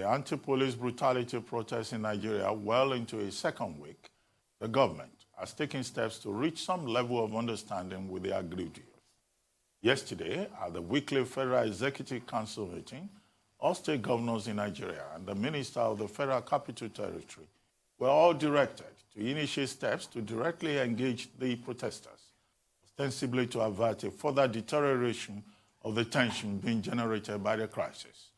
anti-police brutality protests in Nigeria well into its second week, the government has taken steps to reach some level of understanding with the aggrieved youth. Yesterday, at the weekly Federal Executive Council meeting, all state governors in Nigeria and the Minister of the Federal Capital Territory were all directed to initiate steps to directly engage the protesters, ostensibly to avert a further deterioration of the tension being generated by the crisis,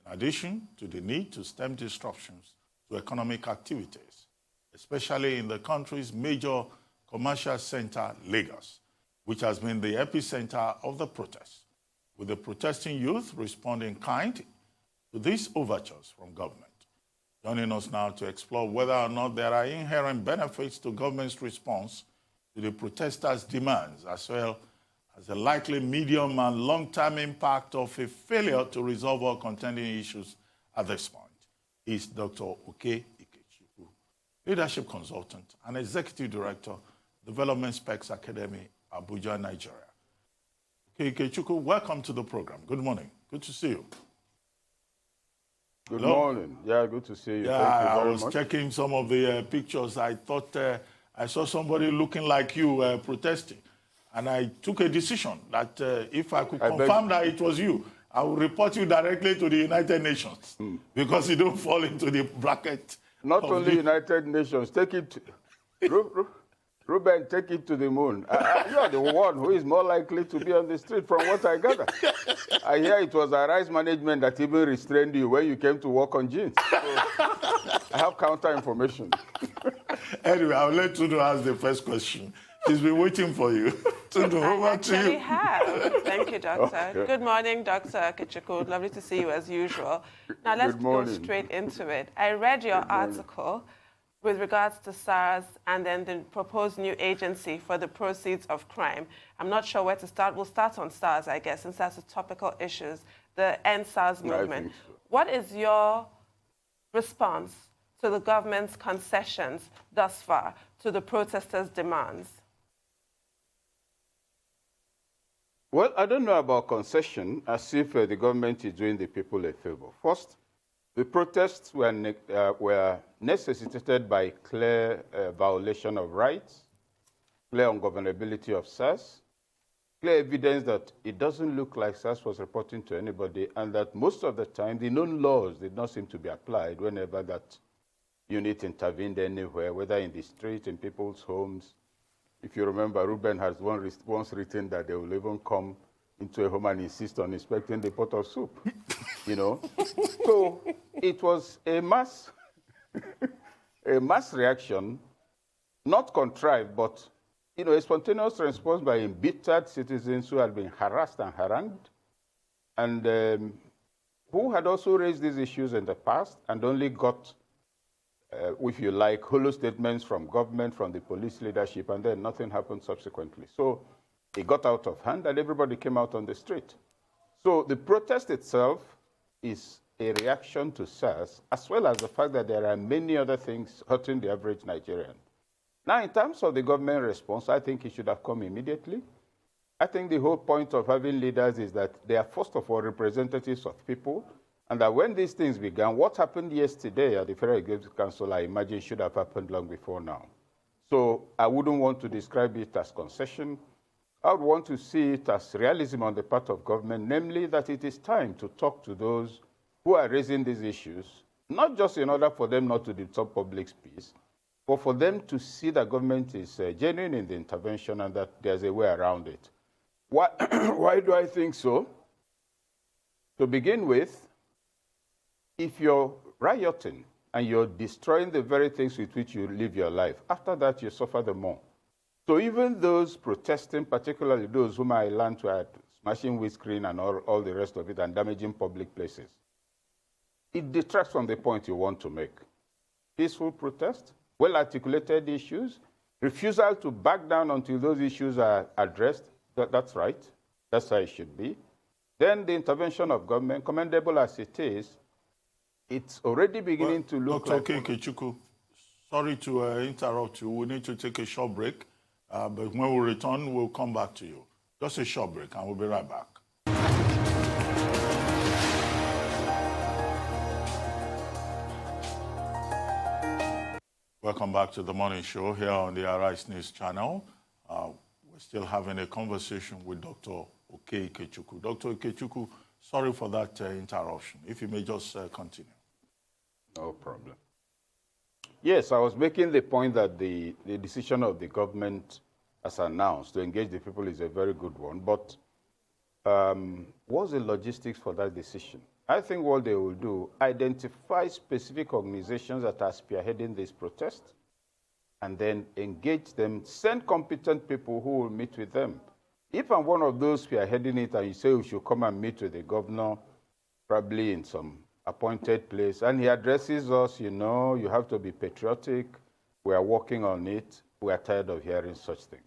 in addition to the need to stem disruptions to economic activities, especially in the country's major commercial center, Lagos, which has been the epicenter of the protests, with the protesting youth responding in kind to these overtures from government. Joining us now to explore whether or not there are inherent benefits to government's response to the protesters' demands, as well as the likely medium and long-term impact of a failure to resolve all contending issues at this point, is Dr. Okey Ikechukwu, leadership consultant and executive director, Development Specs Academy, Abuja, Nigeria. Okey Ikechukwu, welcome to the program. Good morning. Good to see you. Good morning. Yeah, good to see you. Yeah, Thank you very I was much. checking some of the pictures. I thought I saw somebody looking like you protesting. And I took a decision that if I could confirm that it was you, I will report you directly to the United Nations because you don't fall into the bracket. Not only United Nations, take it, Ruben, take it to the moon. You are the one who is more likely to be on the street from what I gather. I hear it was Arise Management that even restrained you when you came to work on jeans. So I have counter information. Anyway, I'll let Tudu ask the first question. She's been waiting for you. Tudu, over to you. I have. Thank you, Doctor. Okay. Good morning, Dr. Ikechukwu. Lovely to see you as usual. Now let's go straight into it. I read your article with regards to SARS and then the proposed new agency for the proceeds of crime. I'm not sure where to start. We'll start on SARS, I guess, since that's the topical issues, the End SARS movement. So. What is your response to the government's concessions thus far to the protesters' demands? Well, I don't know about concession, as if the government is doing the people a favor. First, the protests were necessitated by clear violation of rights, clear ungovernability of SARS, clear evidence that it doesn't look like SARS was reporting to anybody, and that most of the time the known laws did not seem to be applied whenever that unit intervened anywhere, whether in the street, in people's homes. If you remember, Ruben has once written that they will even come into a home and insist on inspecting the pot of soup, you know. So it was a mass reaction, not contrived, but, you know, a spontaneous response by embittered citizens who had been harassed and harangued, and who had also raised these issues in the past and only got if you like, hollow statements from government, from the police leadership, and then nothing happened subsequently. So it got out of hand, and everybody came out on the street. So the protest itself is a reaction to SARS, as well as the fact that there are many other things hurting the average Nigerian. Now, in terms of the government response, I think it should have come immediately. I think the whole point of having leaders is that they are, first of all, representatives of people, and that when these things began, what happened yesterday at the Federal Executive Council, I imagine, should have happened long before now. So I wouldn't want to describe it as concession. I would want to see it as realism on the part of government, namely that it is time to talk to those who are raising these issues, not just in order for them not to disturb public peace, but for them to see that government is genuine in the intervention and that there's a way around it. Why do I think so? To begin with, if you're rioting and you're destroying the very things with which you live your life, after that you suffer the more. So even those protesting, particularly those whom I learned to are smashing windscreen and all the rest of it and damaging public places, it detracts from the point you want to make. Peaceful protest, well-articulated issues, refusal to back down until those issues are addressed, that's right, that's how it should be. Then the intervention of government, commendable as it is, it's already beginning to look like... Dr. Okey Ikechukwu, sorry to interrupt you. We need to take a short break. But when we return, we'll come back to you. Just a short break, and we'll be right back. Welcome back to the morning show here on the Arise News channel. We're still having a conversation with Dr. Okey Ikechukwu. Dr. Ikechukwu, sorry for that interruption. If you may just continue. No problem. Yes, I was making the point that the decision of the government as announced to engage the people is a very good one, but what's the logistics for that decision? I think what they will do, identify specific organizations that are spearheading this protest, and then engage them, send competent people who will meet with them. If I'm one of those spearheading it and you say we should come and meet with the governor, probably in some appointed place, and he addresses us, you know, you have to be patriotic, we are working on it, we are tired of hearing such things.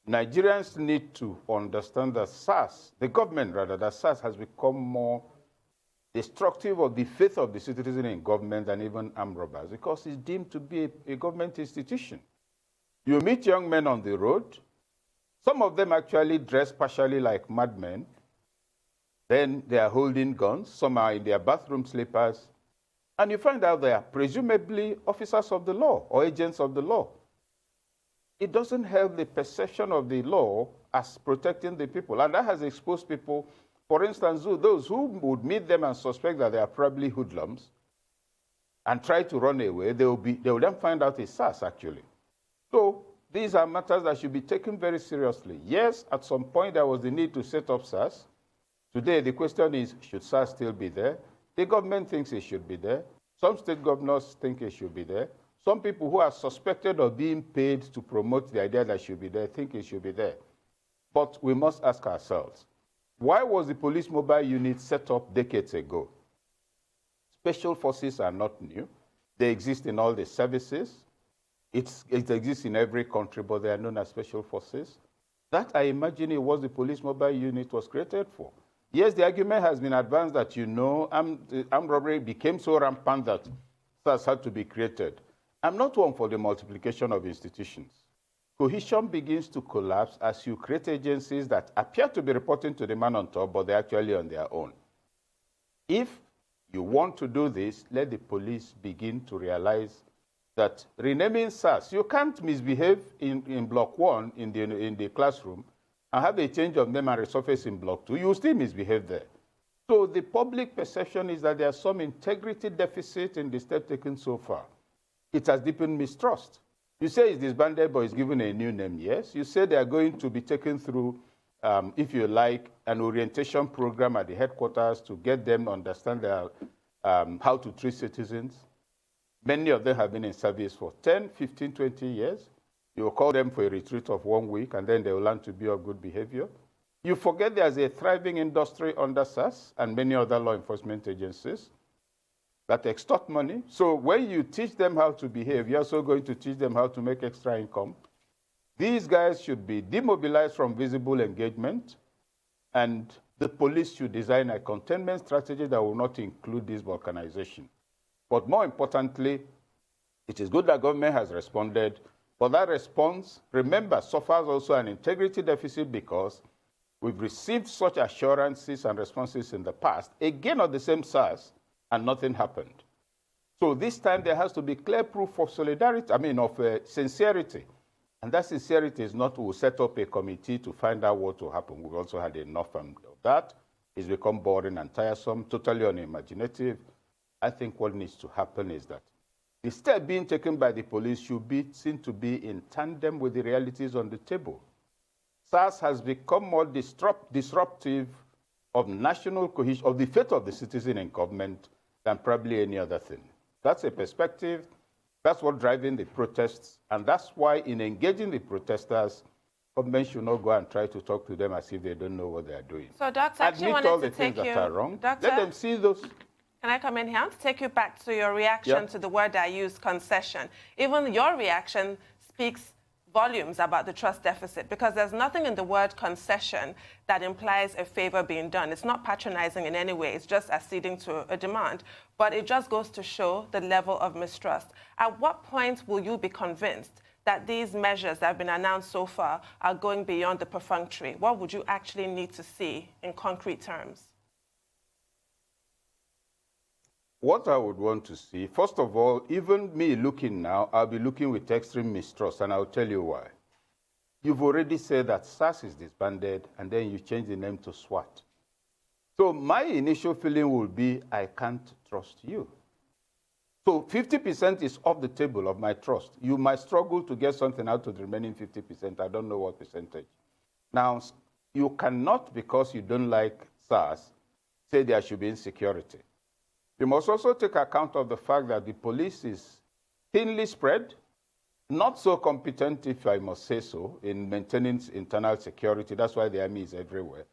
Nigerians need to understand that SARS, the government rather, that SARS has become more destructive of the faith of the citizen in government than even armed robbers, because it's deemed to be a government institution. You meet young men on the road, some of them actually dress partially like madmen, then they are holding guns, some are in their bathroom slippers, and you find out they are presumably officers of the law or agents of the law. It doesn't help the perception of the law as protecting the people, and that has exposed people. For instance, those who would meet them and suspect that they are probably hoodlums and try to run away, they will then find out it's SARS, actually. So these are matters that should be taken very seriously. Yes, at some point there was the need to set up SARS. Today, the question is, should SARS still be there? The government thinks it should be there. Some state governors think it should be there. Some people who are suspected of being paid to promote the idea that it should be there think it should be there. But we must ask ourselves, why was the police mobile unit set up decades ago? Special forces are not new. They exist in all the services. It exists in every country, but they are known as special forces. That, I imagine, it was the police mobile unit was created for. Yes, the argument has been advanced that, you know, armed robbery became so rampant that SARS had to be created. I'm not one for the multiplication of institutions. Cohesion begins to collapse as you create agencies that appear to be reporting to the man on top, but they're actually on their own. If you want to do this, let the police begin to realize that renaming SARS, you can't misbehave in Block 1 in the classroom and have a change of name and resurface in Block 2. You will still misbehave there. So the public perception is that there's some integrity deficit in the step taken so far. It has deepened mistrust. You say it's disbanded, but it's given a new name, yes. You say they are going to be taken through, if you like, an orientation program at the headquarters to get them to understand how to treat citizens. Many of them have been in service for 10, 15, 20 years. You will call them for a retreat of 1 week, and then they will learn to be of good behavior. You forget there's a thriving industry under SARS and many other law enforcement agencies that extort money. So when you teach them how to behave, you're also going to teach them how to make extra income. These guys should be demobilized from visible engagement, and the police should design a containment strategy that will not include this balkanization. But more importantly, it is good that government has responded, but that response, remember, suffers also an integrity deficit because we've received such assurances and responses in the past, again on the same SARS, and nothing happened. So this time there has to be clear proof of solidarity, of sincerity. And that sincerity is not we'll set up a committee to find out what will happen. We've also had enough of that. It's become boring and tiresome, totally unimaginative. I think what needs to happen is that the step being taken by the police should be seen to be in tandem with the realities on the table. SARS has become more disruptive of national cohesion, of the faith of the citizen in government, than probably any other thing. That's a perspective. That's what's driving the protests. And that's why in engaging the protesters, government should not go and try to talk to them as if they don't know what they are doing. So, Doctor, admit all the things that are wrong. Doctor, let them see those. Can I come in here? I want to take you back to your reaction to the word I used, concession. Even your reaction speaks volumes about the trust deficit, because there's nothing in the word concession that implies a favor being done. It's not patronizing in any way. It's just acceding to a demand. But it just goes to show the level of mistrust. At what point will you be convinced that these measures that have been announced so far are going beyond the perfunctory? What would you actually need to see in concrete terms? What I would want to see, first of all, even me looking now, I'll be looking with extreme mistrust, and I'll tell you why. You've already said that SARS is disbanded, and then you change the name to SWAT. So my initial feeling will be, I can't trust you. So 50% is off the table of my trust. You might struggle to get something out of the remaining 50%. I don't know what percentage. Now, you cannot, because you don't like SARS, say there should be insecurity. You must also take account of the fact that the police is thinly spread, not so competent, if I must say so, in maintaining internal security. That's why the army is everywhere.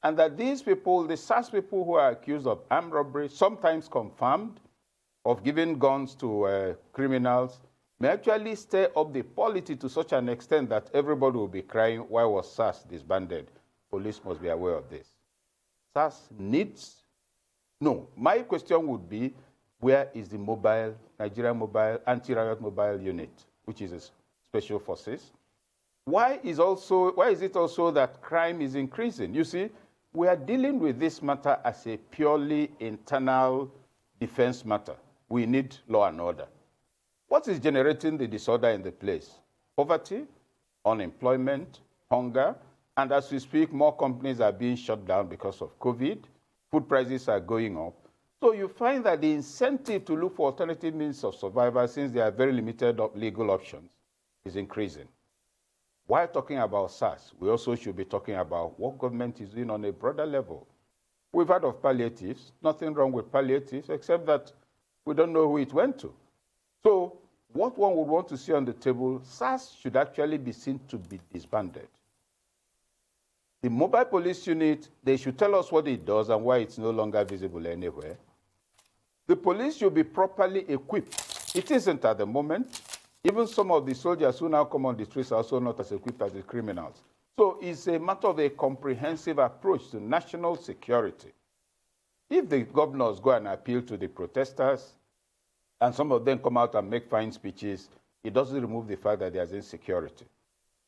And that these people, the SARS people who are accused of armed robbery, sometimes confirmed, of giving guns to criminals, may actually stir up the polity to such an extent that everybody will be crying, why was SARS disbanded? Police must be aware of this. SARS needs, no, my question would be, where is the mobile, Nigeria Mobile, Anti-Riot Mobile Unit, which is a special forces? Why is it also that crime is increasing? You see, we are dealing with this matter as a purely internal defense matter. We need law and order. What is generating the disorder in the place? Poverty, unemployment, hunger, and as we speak, more companies are being shut down because of COVID. Food prices are going up. So you find that the incentive to look for alternative means of survival, since there are very limited legal options, is increasing. While talking about SARS, we also should be talking about what government is doing on a broader level. We've heard of palliatives. Nothing wrong with palliatives, except that we don't know who it went to. So what one would want to see on the table, SARS should actually be seen to be disbanded. The mobile police unit, they should tell us what it does and why it's no longer visible anywhere. The police should be properly equipped. It isn't at the moment. Even some of the soldiers who now come on the streets are also not as equipped as the criminals. So it's a matter of a comprehensive approach to national security. If the governors go and appeal to the protesters, and some of them come out and make fine speeches, it doesn't remove the fact that there's insecurity.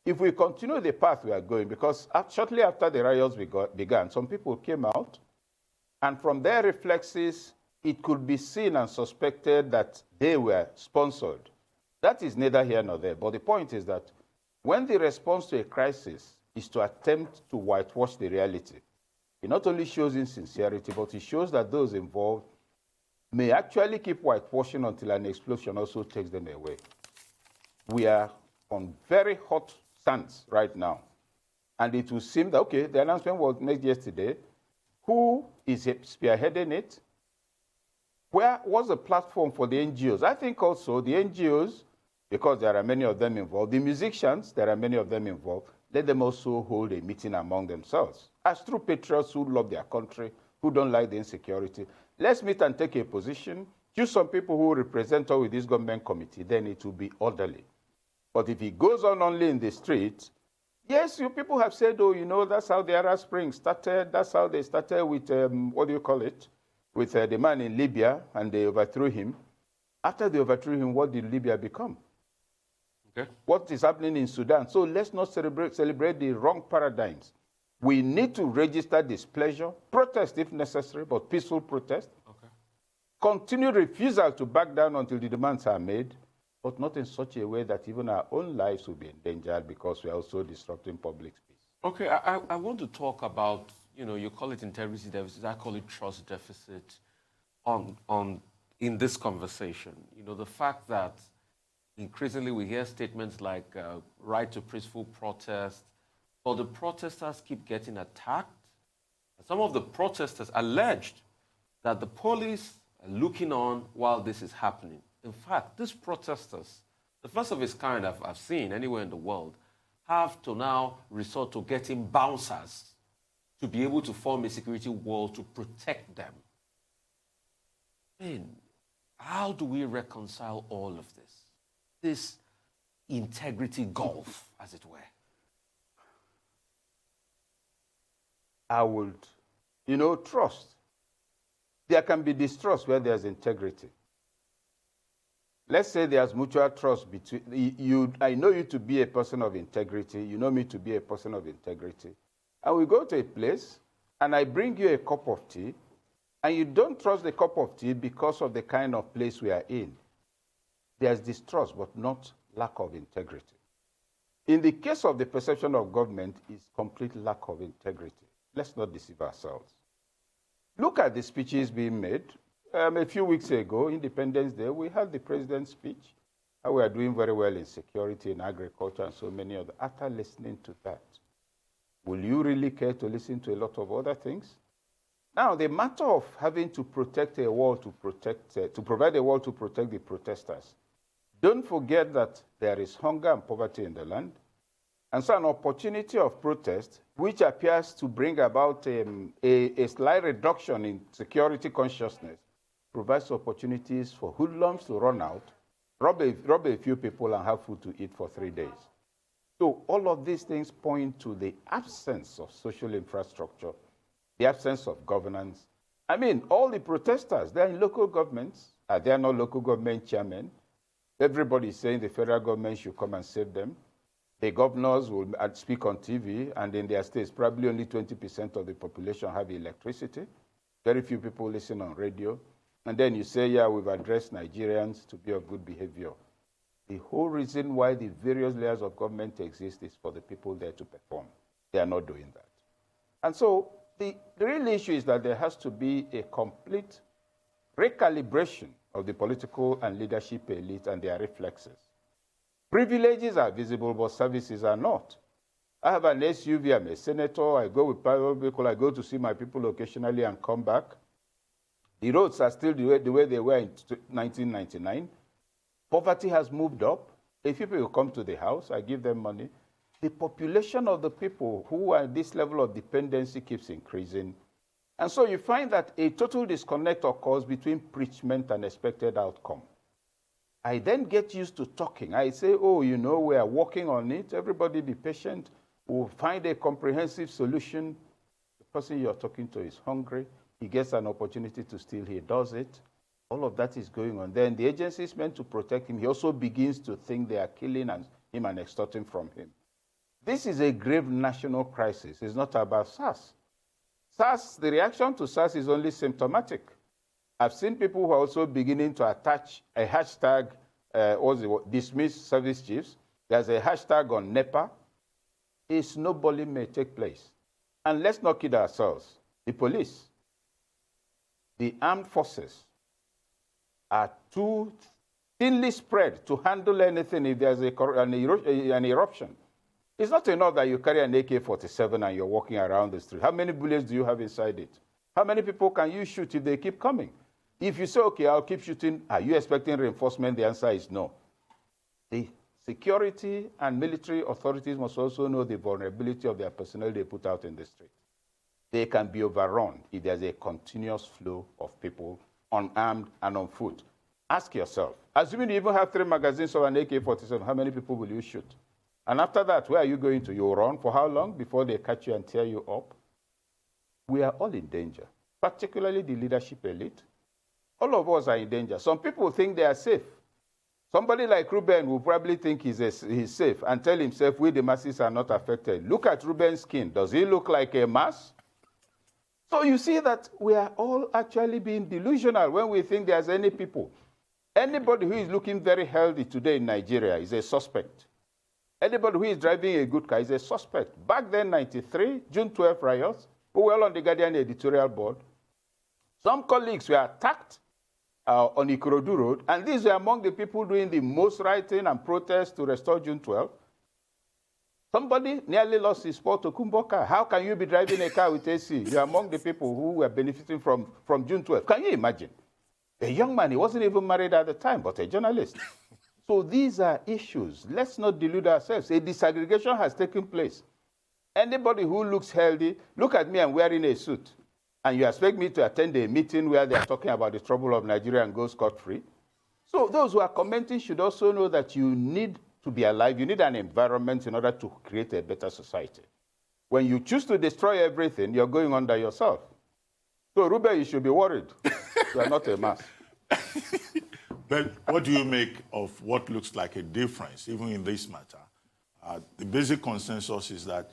If we continue the path we are going, because shortly after the riots began, some people came out, and from their reflexes, it could be seen and suspected that they were sponsored. That is neither here nor there. But the point is that when the response to a crisis is to attempt to whitewash the reality, it not only shows insincerity, but it shows that those involved may actually keep whitewashing until an explosion also takes them away. We are on very hot sands right now. And it will seem that, okay, the announcement was made yesterday. Who is spearheading it? Where was the platform for the NGOs? I think also the NGOs, because there are many of them involved, the musicians, there are many of them involved, let them also hold a meeting among themselves. As true patriots who love their country, who don't like the insecurity, let's meet and take a position, choose some people who represent us with this government committee, then it will be orderly. But if it goes on only in the streets, yes, you people have said, oh, you know, that's how the Arab Spring started, that's how they started with, what do you call it, with the man in Libya, and they overthrew him. After they overthrew him, what did Libya become? Okay. What is happening in Sudan? So let's not celebrate the wrong paradigms. We need to register displeasure, protest if necessary, but peaceful protest. Okay. Continue refusal to back down until the demands are made, but not in such a way that even our own lives will be endangered because we are also disrupting public space. Okay, I want to talk about, you know, you call it integrity deficit, I call it trust deficit in this conversation. You know, the fact that increasingly we hear statements like right to peaceful protest, but the protesters keep getting attacked. Some of the protesters alleged that the police are looking on while this is happening. In fact, these protesters, the first of its kind I've seen anywhere in the world, have to now resort to getting bouncers to be able to form a security wall to protect them. Man, how do we reconcile all of this? This integrity gulf, as it were. I would, you know, trust. There can be distrust where there's integrity. Let's say there's mutual trust between you. I know you to be a person of integrity. You know me to be a person of integrity. And we go to a place, and I bring you a cup of tea, and you don't trust the cup of tea because of the kind of place we are in, there's distrust, but not lack of integrity. In the case of the perception of government, it's complete lack of integrity. Let's not deceive ourselves. Look at the speeches being made. A few weeks ago, Independence Day, we had the president's speech. We are doing very well in security, in agriculture, and so many other. After listening to that, will you really care to listen to a lot of other things? Now, the matter of having to protect a wall to provide a wall to protect the protesters, don't forget that there is hunger and poverty in the land. And so an opportunity of protest, which appears to bring about a slight reduction in security consciousness, provides opportunities for hoodlums to run out, rob a few people, and have food to eat for 3 days. So all of these things point to the absence of social infrastructure, the absence of governance. I mean, all the protesters, they're in local governments. They are not local government chairmen. Everybody is saying the federal government should come and save them. The governors will speak on TV, and in their states, probably only 20% of the population have electricity. Very few people listen on radio. And then you say, yeah, we've addressed Nigerians to be of good behavior. The whole reason why the various layers of government exist is for the people there to perform. They are not doing that. And so the real issue is that there has to be a complete recalibration of the political and leadership elite and their reflexes. Privileges are visible, but services are not. I have an SUV, I'm a senator, I go with private vehicle, I go to see my people occasionally and come back. The roads are still the way they were in 1999. Poverty has moved up. If people come to the house, I give them money. The population of the people who are at this level of dependency keeps increasing. And so you find that a total disconnect occurs between preachment and expected outcome. I then get used to talking. I say, oh, you know, we are working on it. Everybody be patient. We'll find a comprehensive solution. The person you're talking to is hungry. He gets an opportunity to steal. He does it. All of that is going on. Then the agency is meant to protect him. He also begins to think they are killing him and extorting from him. This is a grave national crisis. It's not about SARS. SARS, the reaction to SARS is only symptomatic. I've seen people who are also beginning to attach a hashtag, dismiss service chiefs. There's a hashtag on NEPA. A snowballing may take place. And let's not kid ourselves. The police, the armed forces are too thinly spread to handle anything if there's an eruption. It's not enough that you carry an AK-47 and you're walking around the street. How many bullets do you have inside it? How many people can you shoot if they keep coming? If you say, okay, I'll keep shooting, are you expecting reinforcement? The answer is no. The security and military authorities must also know the vulnerability of their personnel they put out in the street. They can be overrun if there's a continuous flow of people unarmed and on foot. Ask yourself, assuming you even have 3 magazines of an AK-47, how many people will you shoot? And after that, where are you going to? You'll run for how long before they catch you and tear you up? We are all in danger, particularly the leadership elite. All of us are in danger. Some people think they are safe. Somebody like Ruben will probably think he's safe and tell himself, we the masses are not affected. Look at Ruben's skin. Does he look like a mass? So you see that we are all actually being delusional when we think there's any people. Anybody who is looking very healthy today in Nigeria is a suspect. Anybody who is driving a good car is a suspect. Back then, 93, June 12 riots, we were all on the Guardian editorial board. Some colleagues were attacked on Ikorodu Road, and these were among the people doing the most writing and protest to restore June 12. Somebody nearly lost his Paul Tokumbo car. How can you be driving a car with AC? You're among the people who were benefiting from June 12. Can you imagine? A young man, he wasn't even married at the time, but a journalist. So these are issues. Let's not delude ourselves. A disaggregation has taken place. Anybody who looks healthy, look at me, I'm wearing a suit. And you expect me to attend a meeting where they're talking about the trouble of Nigeria and go scot-free? So those who are commenting should also know that you need to be alive. You need an environment in order to create a better society. When you choose to destroy everything, you're going under yourself. So, Ruben, you should be worried. You are not a mass. But what do you make of what looks like a difference, even in this matter? The basic consensus is that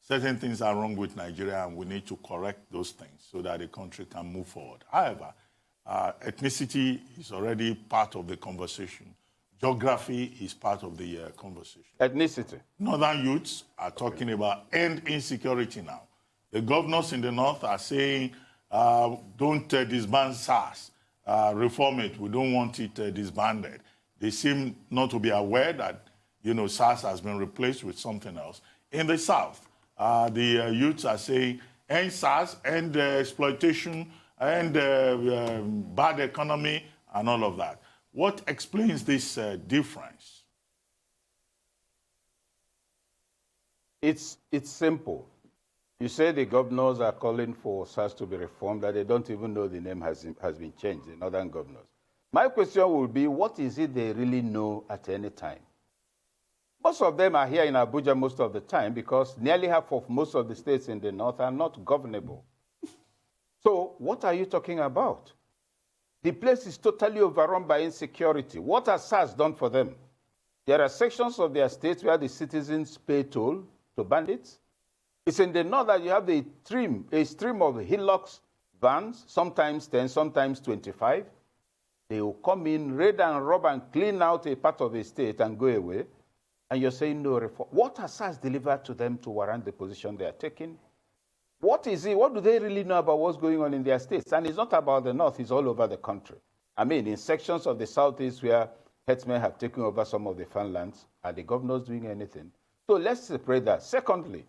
certain things are wrong with Nigeria and we need to correct those things so that the country can move forward. However, ethnicity is already part of the conversation. Geography is part of the conversation. Ethnicity. Northern youths are talking about end insecurity now. The governors in the north are saying, don't disband SARS, reform it. We don't want it disbanded. They seem not to be aware that, SARS has been replaced with something else. In the south, the youths are saying, end SARS, end exploitation, end bad economy, and all of that. What explains this difference? It's simple. You say the governors are calling for SARS to be reformed, that they don't even know the name has been changed, the northern governors. My question will be, what is it they really know at any time? Most of them are here in Abuja most of the time because nearly half of most of the states in the north are not governable. So what are you talking about? The place is totally overrun by insecurity. What has SARS done for them? There are sections of their states where the citizens pay toll to bandits. It's in the north that you have a stream of Hilux vans, sometimes 10, sometimes 25. They will come in, raid and rob and clean out a part of a state and go away. And you're saying no reform. What has SARS delivered to them to warrant the position they are taking? What is it? What do they really know about what's going on in their states? And it's not about the north, it's all over the country. I mean, in sections of the southeast where herdsmen have taken over some of the farmlands, are the governors doing anything? So let's separate that. Secondly,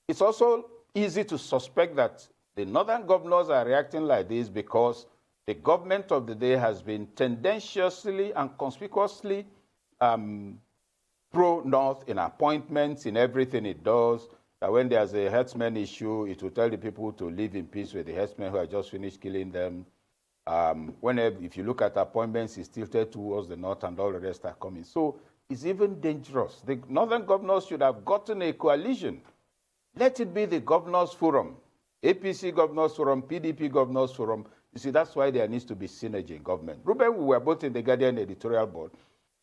it's also easy to suspect that the northern governors are reacting like this because the government of the day has been tendentiously and conspicuously pro-north in appointments, in everything it does. That when there's a herdsman issue, it will tell the people to live in peace with the herdsmen who have just finished killing them. If you look at appointments, it's tilted towards the north and all the rest are coming. So it's even dangerous. The northern governors should have gotten a coalition. Let it be the governors forum, APC governors forum, PDP governors forum. You see, that's why there needs to be synergy in government. Ruben, we were both in the Guardian editorial board.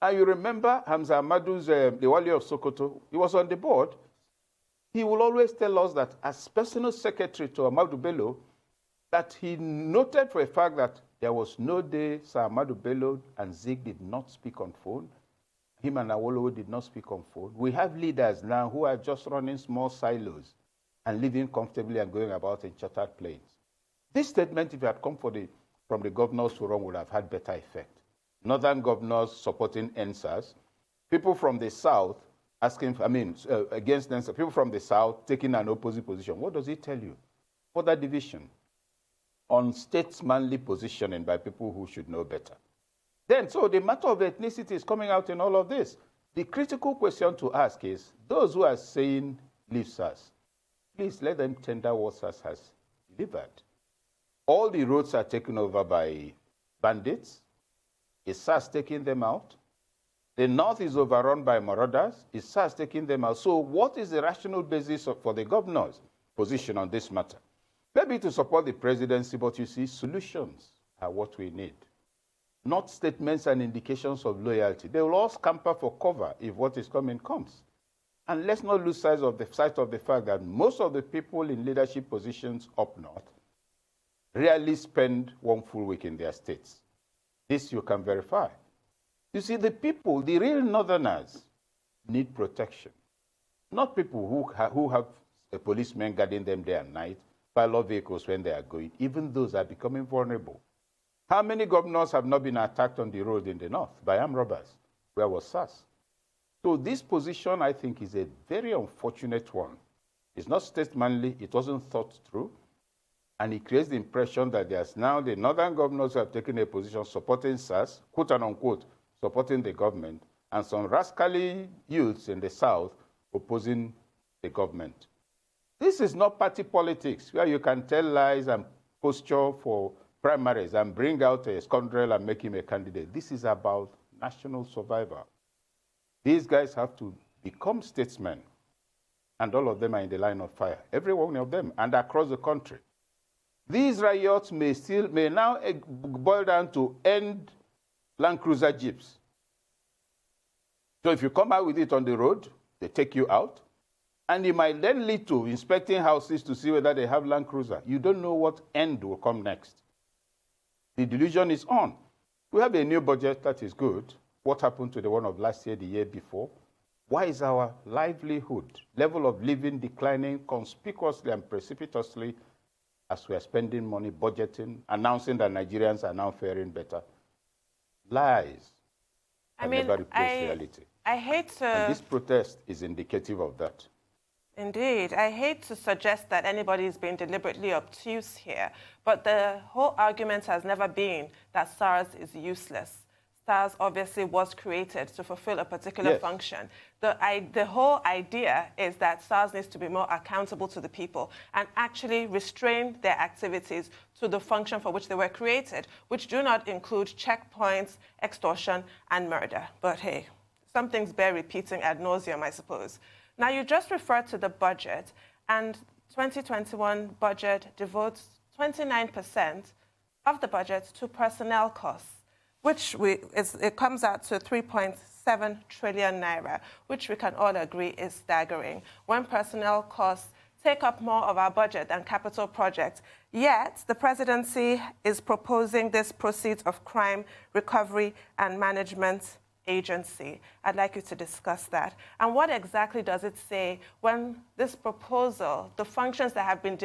And you remember Hamza Ahmadu's, the Wali of Sokoto, he was on the board. He will always tell us that as personal secretary to Ahmadu Bello, that he noted for a fact that there was no day Sir Ahmadu Bello and Zig did not speak on phone. Him and Awolowo did not speak on phone. We have leaders now who are just running small silos and living comfortably and going about in chartered planes. This statement, if it had come from the governors forum, would have had better effect. Northern governors supporting NSAS, people from the south asking, against them, people from the south taking an opposite position. What does it tell you? Further division on statesmanly positioning by people who should know better. Then, so the matter of ethnicity is coming out in all of this. The critical question to ask is, those who are saying leave SARS, please let them tender what SARS has delivered. All the roads are taken over by bandits. Is SARS taking them out? The north is overrun by marauders. Is SARS taking them out? So what is the rational basis for the governor's position on this matter? Maybe to support the presidency, but you see, solutions are what we need. Not statements and indications of loyalty. They will all scamper for cover if what is coming comes. And let's not lose sight of the fact that most of the people in leadership positions up north rarely spend one full week in their states. This you can verify. You see, the people, the real northerners, need protection. Not people who have a policeman guarding them day and night, pilot vehicles when they are going. Even those are becoming vulnerable. How many governors have not been attacked on the road in the north by armed robbers? Where was SARS? So this position, I think, is a very unfortunate one. It's not statesmanly. It wasn't thought through. And it creates the impression that there's now the northern governors who have taken a position supporting SARS, quote and unquote, supporting the government, and some rascally youths in the south opposing the government. This is not party politics where you can tell lies and posture for primaries and bring out a scoundrel and make him a candidate. This is about national survival. These guys have to become statesmen, and all of them are in the line of fire, every one of them, and across the country. These riots may now boil down to end Land Cruiser jeeps. So if you come out with it on the road, they take you out. And it might then lead to inspecting houses to see whether they have Land Cruiser. You don't know what end will come next. The delusion is on. We have a new budget that is good. What happened to the one of last year, the year before? Why is our livelihood, level of living declining conspicuously and precipitously as we are spending money, budgeting, announcing that Nigerians are now faring better? Lies can never replace reality. I hate to... And this protest is indicative of that. Indeed. I hate to suggest that anybody is being deliberately obtuse here, but the whole argument has never been that SARS is useless. SARS obviously was created to fulfill a particular function. The whole idea is that SARS needs to be more accountable to the people and actually restrain their activities to the function for which they were created, which do not include checkpoints, extortion, and murder. But hey, some things bear repeating ad nauseum, I suppose. Now, you just referred to the budget, and 2021 budget devotes 29% of the budget to personnel costs, which it comes out to 3.7 trillion naira, which we can all agree is staggering. When personnel costs take up more of our budget than capital projects, yet the presidency is proposing this Proceeds of Crime Recovery and Management Agency. I'd like you to discuss that. And what exactly does it say when this proposal, the functions that have been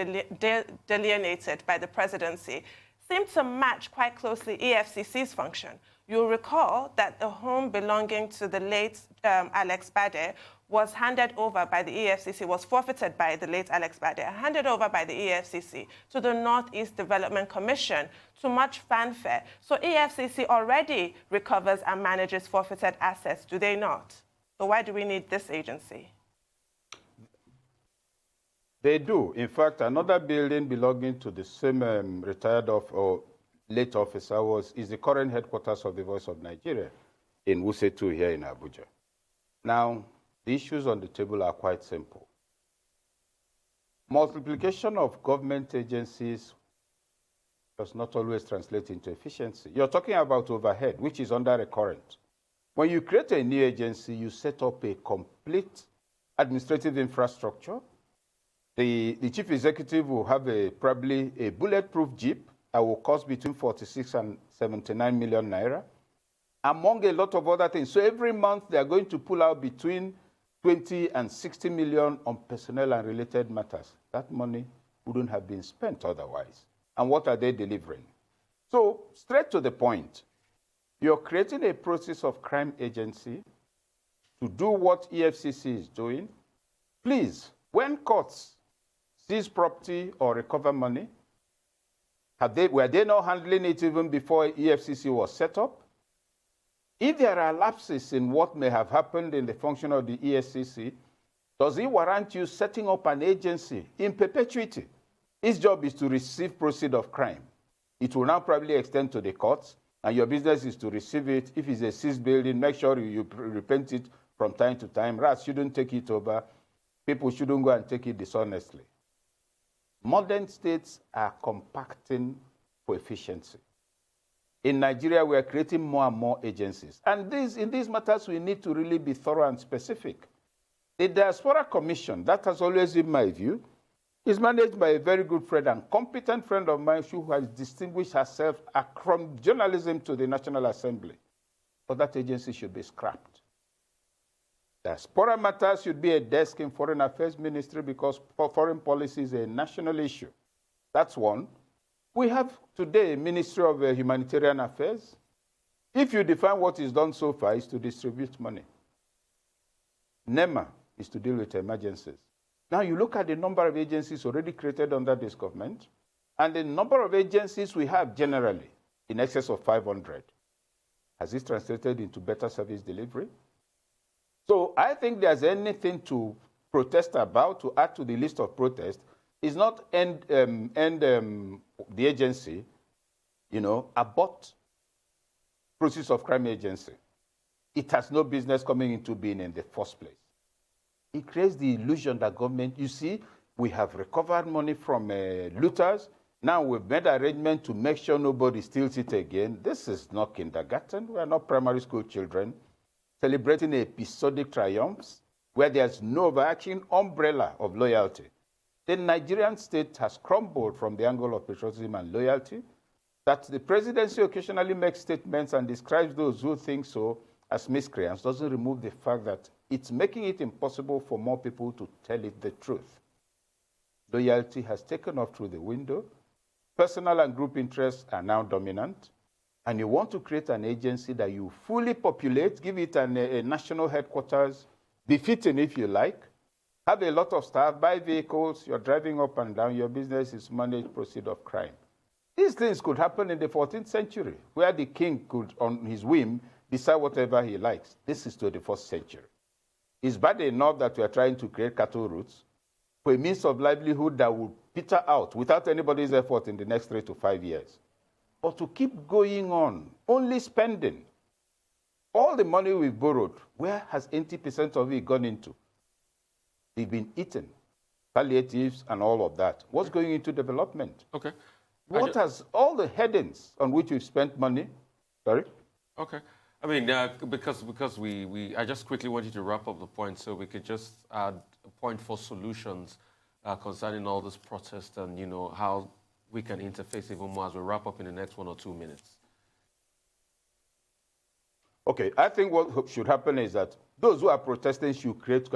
delineated by the presidency, seem to match quite closely EFCC's function? You'll recall that a home belonging to the late Alex Bade was handed over by the EFCC, was forfeited by the late Alex Bade, handed over by the EFCC to the Northeast Development Commission to much fanfare. So EFCC already recovers and manages forfeited assets, do they not? So why do we need this agency? They do. In fact, another building belonging to the same retired or late officer is the current headquarters of the Voice of Nigeria in Wuse 2 here in Abuja. Now, the issues on the table are quite simple. Multiplication of government agencies does not always translate into efficiency. You're talking about overhead, which is under a current. When you create a new agency, you set up a complete administrative infrastructure. The chief executive will have probably a bulletproof jeep that will cost between 46 and 79 million naira, among a lot of other things. So every month they are going to pull out between 20 and 60 million on personnel and related matters. That money wouldn't have been spent otherwise. And what are they delivering? So straight to the point, you're creating a process of crime agency to do what EFCC is doing. Please, when courts seize property or recover money, were they not handling it even before EFCC was set up? If there are lapses in what may have happened in the function of the EFCC, does it warrant you setting up an agency in perpetuity? Its job is to receive proceeds of crime. It will now probably extend to the courts, and your business is to receive it. If it's a seized building, make sure you repent it from time to time. Rats shouldn't take it over. People shouldn't go and take it dishonestly. Modern states are compacting for efficiency. In Nigeria, we are creating more and more agencies. And in these matters, we need to really be thorough and specific. The Diaspora Commission, that has always been my view, is managed by a very good friend and competent friend of mine who has distinguished herself from journalism to the National Assembly. But that agency should be scrapped. Diaspora matters should be a desk in Foreign Affairs Ministry because foreign policy is a national issue. That's one. We have today a Ministry of Humanitarian Affairs. If you define what is done so far, is to distribute money. NEMA is to deal with emergencies. Now you look at the number of agencies already created under this government, and the number of agencies we have generally, in excess of 500. Has this translated into better service delivery? So I think there's anything to protest about, to add to the list of protests, is not end the agency, abort Proceeds of Crime Agency. It has no business coming into being in the first place. It creates the illusion that government, you see, we have recovered money from looters. Now we've made arrangements to make sure nobody steals it again. This is not kindergarten. We are not primary school children celebrating episodic triumphs. where there's no overarching umbrella of loyalty. The Nigerian state has crumbled from the angle of patriotism and loyalty. That the presidency occasionally makes statements and describes those who think so as miscreants doesn't remove the fact that it's making it impossible for more people to tell it the truth. Loyalty has taken off through the window. Personal and group interests are now dominant. And you want to create an agency that you fully populate, give it a national headquarters, befitting if you like, have a lot of staff, buy vehicles, you're driving up and down, your business is managed proceed of crime. These things could happen in the 14th century, where the king could, on his whim, decide whatever he likes. This is 21st century. It's bad enough that we are trying to create cattle routes for a means of livelihood that will peter out without anybody's effort in the next 3 to 5 years. But to keep going on, only spending. All the money we've borrowed, where has 80% of it gone into? They've been eaten. Palliatives and all of that. What's going into development? Okay. What has all the headings on which we've spent money? Sorry? Okay. I mean, because I just quickly want you to wrap up the point so we could just add a point for solutions concerning all this protest and, you know, how we can interface even more as we wrap up in the next 1 or 2 minutes. Okay, I think what should happen is that those who are protesting should create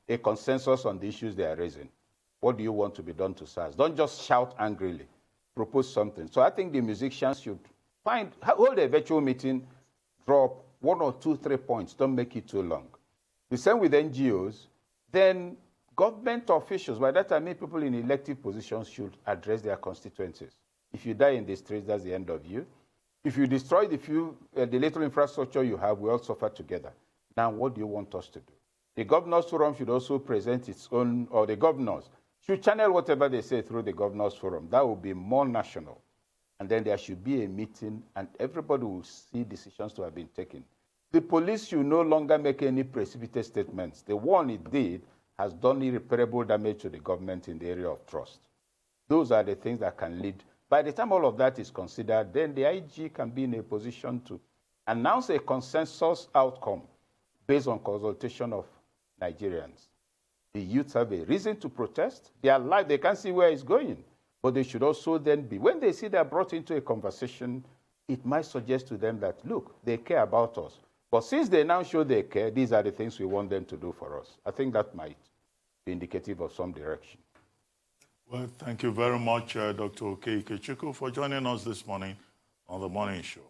a consensus on the issues they are raising. What do you want to be done to SARS? Don't just shout angrily. Propose something. So I think the musicians should hold a virtual meeting, drop 1 or 2, 3 points. Don't make it too long. The same with NGOs. Then government officials, by that I mean people in elective positions, should address their constituencies. If you die in the streets, that's the end of you. If you destroy the little infrastructure you have, we all suffer together. Now, what do you want us to do? The Governors' Forum should also present its own, or the governors should channel whatever they say through the Governors' Forum. That will be more national. And then there should be a meeting, and everybody will see decisions to have been taken. The police should no longer make any precipitate statements. The one it did has done irreparable damage to the government in the area of trust. Those are the things that can lead. By the time all of that is considered, then the IG can be in a position to announce a consensus outcome based on consultation of Nigerians. The youths have a reason to protest. They are alive. They can't see where it's going. But they should also then be, when they see they're brought into a conversation, it might suggest to them that, look, they care about us. But since they now show they care, these are the things we want them to do for us. I think that might be indicative of some direction. Well, thank you very much, Dr. Okey Ikechukwu, for joining us this morning on The Morning Show.